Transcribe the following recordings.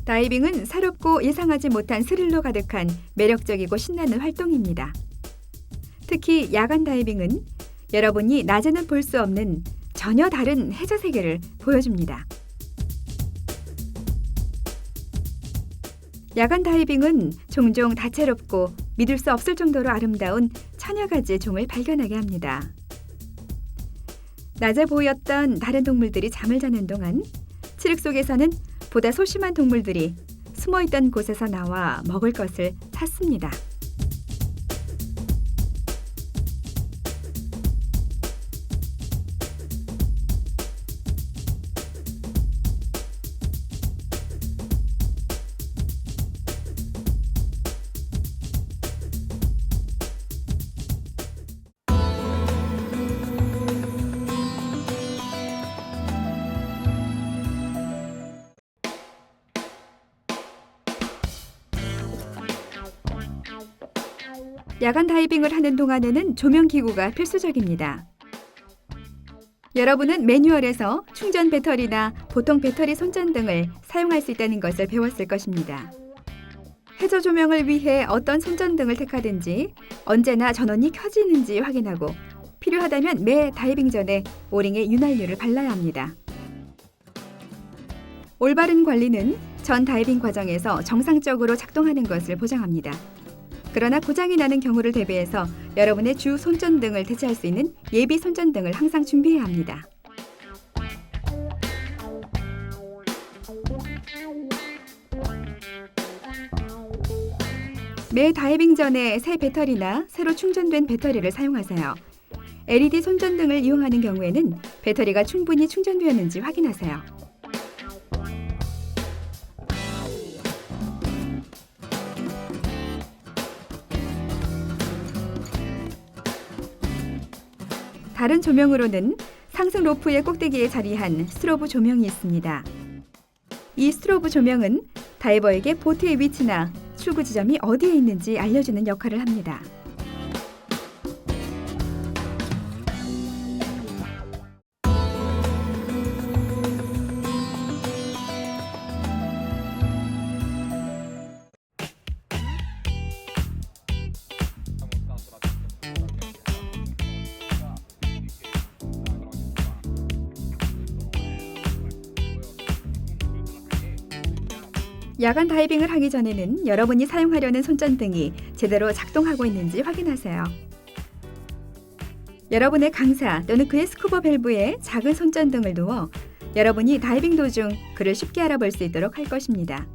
다이빙은 새롭고 예상하지 못한 스릴로 가득한 매력적이고 신나는 활동입니다. 특히 야간 다이빙은 여러분이 낮에는 볼 수 없는 전혀 다른 해저 세계를 보여줍니다. 야간 다이빙은 종종 다채롭고 믿을 수 없을 정도로 아름다운 천여 가지의 종을 발견하게 합니다. 낮에 보였던 다른 동물들이 잠을 자는 동안 칠흑 속에서는 보다 소심한 동물들이 숨어있던 곳에서 나와 먹을 것을 찾습니다. 야간 다이빙을 하는 동안에는 조명기구가 필수적입니다. 여러분은 매뉴얼에서 충전 배터리나 보통 배터리 손전등을 사용할 수 있다는 것을 배웠을 것입니다. 해저 조명을 위해 어떤 손전등을 택하든지 언제나 전원이 켜지는지 확인하고 필요하다면 매 다이빙 전에 오링에 윤활유를 발라야 합니다. 올바른 관리는 전 다이빙 과정에서 정상적으로 작동하는 것을 보장합니다. 그러나 고장이 나는 경우를 대비해서 여러분의 주 손전등을 대체할 수 있는 예비 손전등을 항상 준비해야 합니다. 매 다이빙 전에 새 배터리나 새로 충전된 배터리를 사용하세요. LED 손전등을 이용하는 경우에는 배터리가 충분히 충전되었는지 확인하세요. 다른 조명으로는 상승 로프의 꼭대기에 자리한 스트로브 조명이 있습니다. 이 스트로브 조명은 다이버에게 보트의 위치나 출구 지점이 어디에 있는지 알려주는 역할을 합니다. 야간 다이빙을 하기 전에는 여러분이 사용하려는 손전등이 제대로 작동하고 있는지 확인하세요. 여러분의 강사 또는 그의 스쿠버 밸브에 작은 손전등을 두어 여러분이 다이빙 도중 그를 쉽게 알아볼 수 있도록 할 것입니다.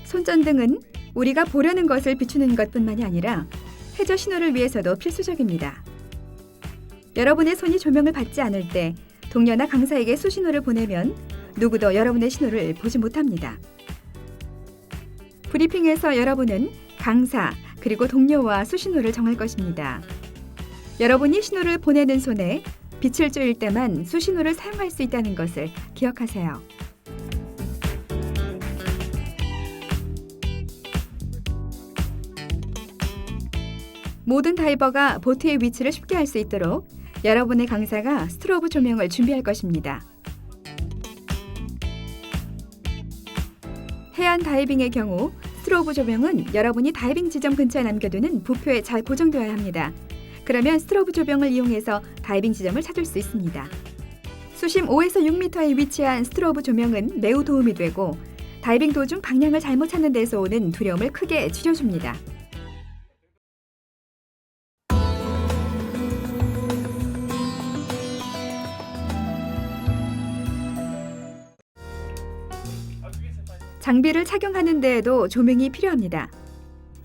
손전등은 우리가 보려는 것을 비추는 것뿐만이 아니라 해저 신호를 위해서도 필수적입니다. 여러분의 손이 조명을 받지 않을 때 동료나 강사에게 수신호를 보내면 누구도 여러분의 신호를 보지 못합니다. 브리핑에서 여러분은 강사 그리고 동료와 수신호를 정할 것입니다. 여러분이 신호를 보내는 손에 빛을 쬐일 때만 수신호를 사용할 수 있다는 것을 기억하세요. 모든 다이버가 보트의 위치를 쉽게 알 수 있도록 여러분의 강사가 스트로브 조명을 준비할 것입니다. 해안 다이빙의 경우 스트로브 조명은 여러분이 다이빙 지점 근처에 남겨두는 부표에 잘 고정되어야 합니다. 그러면 스트로브 조명을 이용해서 다이빙 지점을 찾을 수 있습니다. 수심 5에서 6m에 위치한 스트로브 조명은 매우 도움이 되고 다이빙 도중 방향을 잘못 찾는 데서 오는 두려움을 크게 줄여줍니다. 장비를 착용하는 데에도 조명이 필요합니다.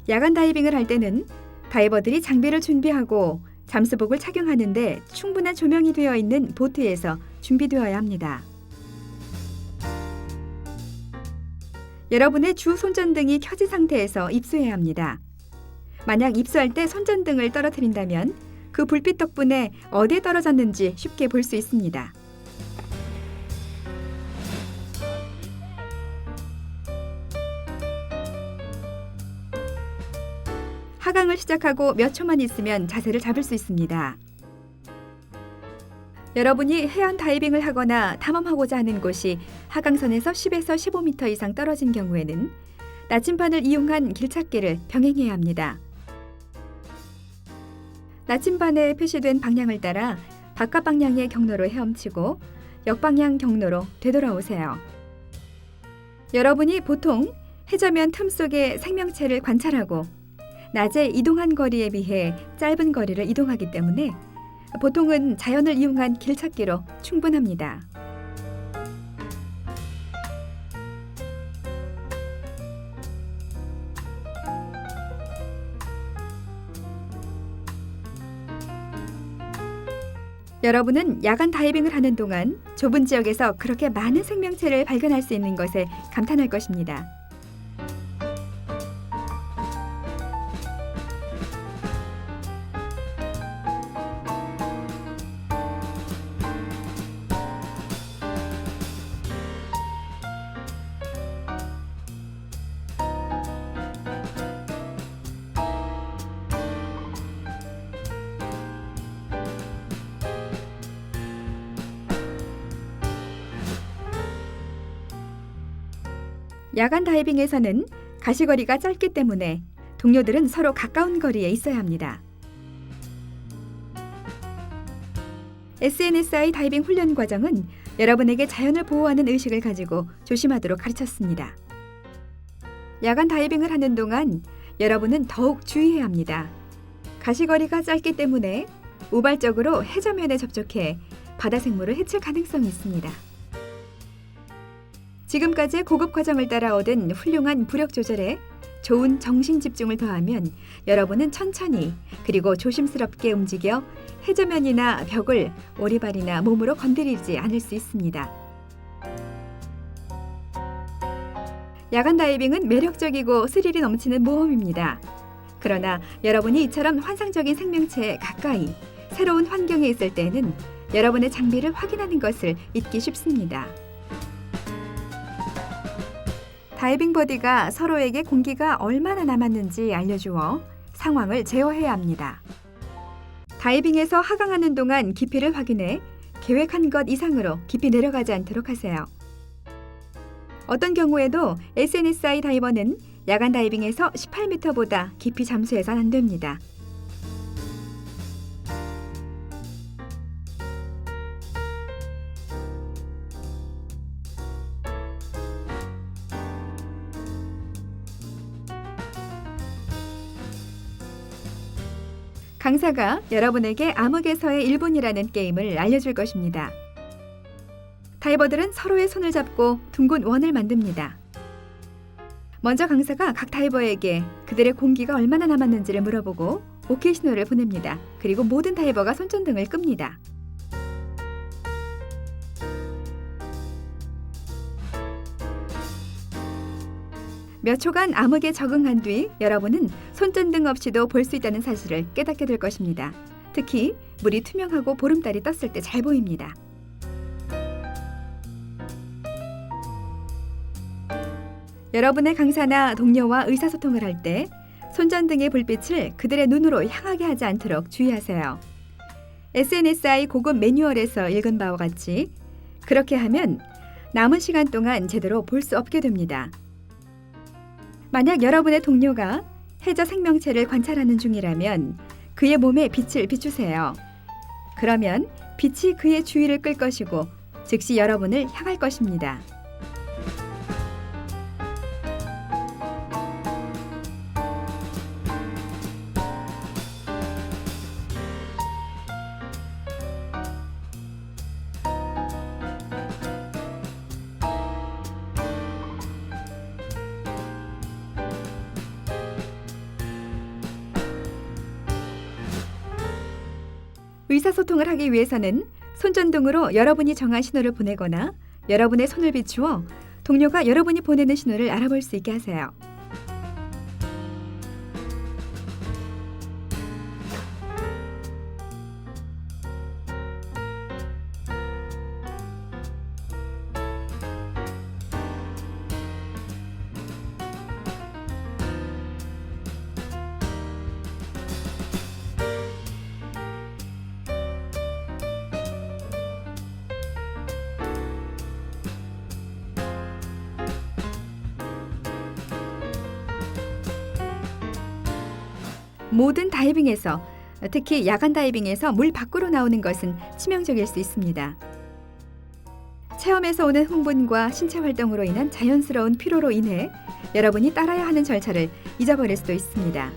야간 다이빙을 할 때는 다이버들이 장비를 준비하고 잠수복을 착용하는데 충분한 조명이 되어 있는 보트에서 준비되어야 합니다. 여러분의 주 손전등이 켜진 상태에서 입수해야 합니다. 만약 입수할 때 손전등을 떨어뜨린다면 그 불빛 덕분에 어디에 떨어졌는지 쉽게 볼 수 있습니다. 하강을 시작하고 몇 초만 있으면 자세를 잡을 수 있습니다. 여러분이 해안 다이빙을 하거나 탐험하고자 하는 곳이 하강선에서 10에서 15m 이상 떨어진 경우에는 나침반을 이용한 길찾기를 병행해야 합니다. 나침반에 표시된 방향을 따라 바깥 방향의 경로로 헤엄치고 역방향 경로로 되돌아오세요. 여러분이 보통 해저면 틈 속의 생명체를 관찰하고 낮에 이동한 거리에 비해 짧은 거리를 이동하기 때문에 보통은 자연을 이용한 길찾기로 충분합니다. 여러분은 야간 다이빙을 하는 동안 좁은 지역에서 그렇게 많은 생명체를 발견할 수 있는 것에 감탄할 것입니다. 야간 다이빙에서는 가시거리가 짧기 때문에 동료들은 서로 가까운 거리에 있어야 합니다. SNSI 다이빙 훈련 과정은 여러분에게 자연을 보호하는 의식을 가지고 조심하도록 가르쳤습니다. 야간 다이빙을 하는 동안 여러분은 더욱 주의해야 합니다. 가시거리가 짧기 때문에 우발적으로 해저면에 접촉해 바다 생물을 해칠 가능성이 있습니다. 지금까지의 고급 과정을 따라 얻은 훌륭한 부력 조절에 좋은 정신 집중을 더하면 여러분은 천천히 그리고 조심스럽게 움직여 해저면이나 벽을 오리발이나 몸으로 건드리지 않을 수 있습니다. 야간 다이빙은 매력적이고 스릴이 넘치는 모험입니다. 그러나 여러분이 이처럼 환상적인 생명체에 가까이 새로운 환경에 있을 때에는 여러분의 장비를 확인하는 것을 잊기 쉽습니다. 다이빙 버디가 서로에게 공기가 얼마나 남았는지 알려주어 상황을 제어해야 합니다. 다이빙에서 하강하는 동안 깊이를 확인해 계획한 것 이상으로 깊이 내려가지 않도록 하세요. 어떤 경우에도 SNSI 다이버는 야간 다이빙에서 18m보다 깊이 잠수해서는 안 됩니다. 강사가 여러분에게 암흑에서의 1분이라는 게임을 알려줄 것입니다. 다이버들은 서로의 손을 잡고 둥근 원을 만듭니다. 먼저 강사가 각 다이버에게 그들의 공기가 얼마나 남았는지를 물어보고 오케이 신호를 보냅니다. 그리고 모든 다이버가 손전등을 끕니다. 몇 초간 암흑에 적응한 뒤 여러분은 손전등 없이도 볼 수 있다는 사실을 깨닫게 될 것입니다. 특히 물이 투명하고 보름달이 떴을 때 잘 보입니다. 여러분의 강사나 동료와 의사소통을 할 때 손전등의 불빛을 그들의 눈으로 향하게 하지 않도록 주의하세요. SNSI 고급 매뉴얼에서 읽은 바와 같이 그렇게 하면 남은 시간 동안 제대로 볼 수 없게 됩니다. 만약 여러분의 동료가 해저 생명체를 관찰하는 중이라면 그의 몸에 빛을 비추세요. 그러면 빛이 그의 주의를 끌 것이고 즉시 여러분을 향할 것입니다. 의사소통을 하기 위해서는 손전등으로 여러분이 정한 신호를 보내거나 여러분의 손을 비추어 동료가 여러분이 보내는 신호를 알아볼 수 있게 하세요. 모든 다이빙에서, 특히 야간 다이빙에서 물 밖으로 나오는 것은 치명적일 수 있습니다. 체험에서 오는 흥분과 신체 활동으로 인한 자연스러운 피로로 인해 여러분이 따라야 하는 절차를 잊어버릴 수도 있습니다.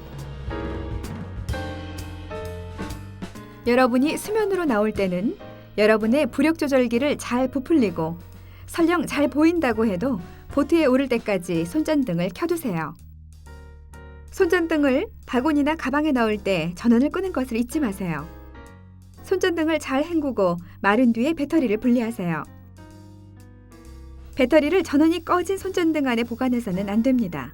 여러분이 수면으로 나올 때는 여러분의 부력 조절기를 잘 부풀리고 설령 잘 보인다고 해도 보트에 오를 때까지 손전등을 켜두세요. 손전등을 바구니나 가방에 넣을 때 전원을 끄는 것을 잊지 마세요. 손전등을 잘 헹구고 마른 뒤에 배터리를 분리하세요. 배터리를 전원이 꺼진 손전등 안에 보관해서는 안 됩니다.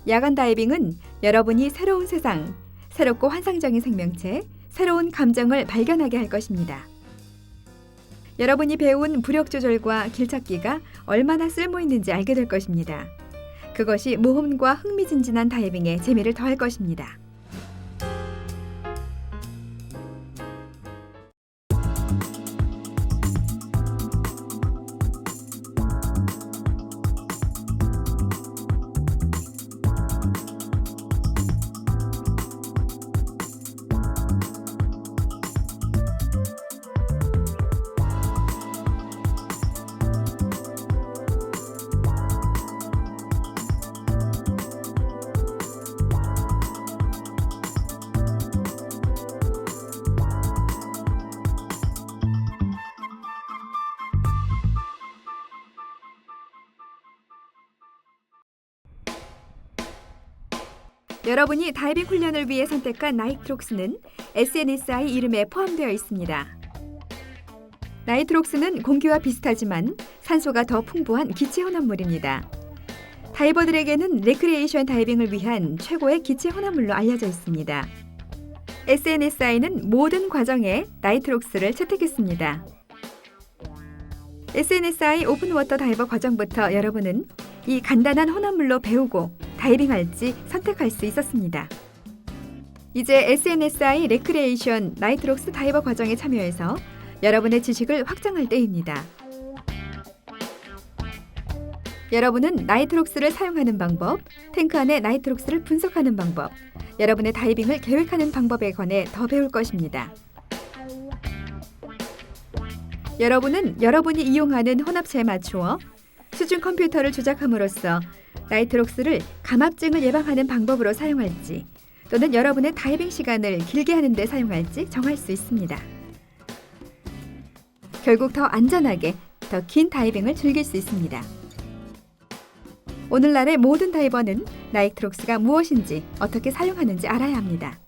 야간 다이빙은 여러분이 새로운 세상, 새롭고 환상적인 생명체, 새로운 감정을 발견하게 할 것입니다. 여러분이 배운 부력 조절과 길찾기가 얼마나 쓸모있는지 알게 될 것입니다. 그것이 모험과 흥미진진한 다이빙에 재미를 더할 것입니다. 여러분이 다이빙 훈련을 위해 선택한 나이트록스는 SNSI 이름에 포함되어 있습니다. 나이트록스는 공기와 비슷하지만 산소가 더 풍부한 기체 혼합물입니다. 다이버들에게는 레크리에이션 다이빙을 위한 최고의 기체 혼합물로 알려져 있습니다. SNSI는 모든 과정에 나이트록스를 채택했습니다. SNSI 오픈워터 다이버 과정부터 여러분은 이 간단한 혼합물로 배우고 다이빙할지 선택할 수 있었습니다. 이제 SNSI 레크리에이션 나이트록스 다이버 과정에 참여해서 여러분의 지식을 확장할 때입니다. 여러분은 나이트록스를 사용하는 방법, 탱크 안에 나이트록스를 분석하는 방법, 여러분의 다이빙을 계획하는 방법에 관해 더 배울 것입니다. 여러분은 여러분이 이용하는 혼합체에 맞추어 수중 컴퓨터를 조작함으로써 나이트록스를 감압증을 예방하는 방법으로 사용할지 또는 여러분의 다이빙 시간을 길게 하는 데 사용할지 정할 수 있습니다. 결국 더 안전하게 더 긴 다이빙을 즐길 수 있습니다. 오늘날의 모든 다이버는 나이트록스가 무엇인지 어떻게 사용하는지 알아야 합니다.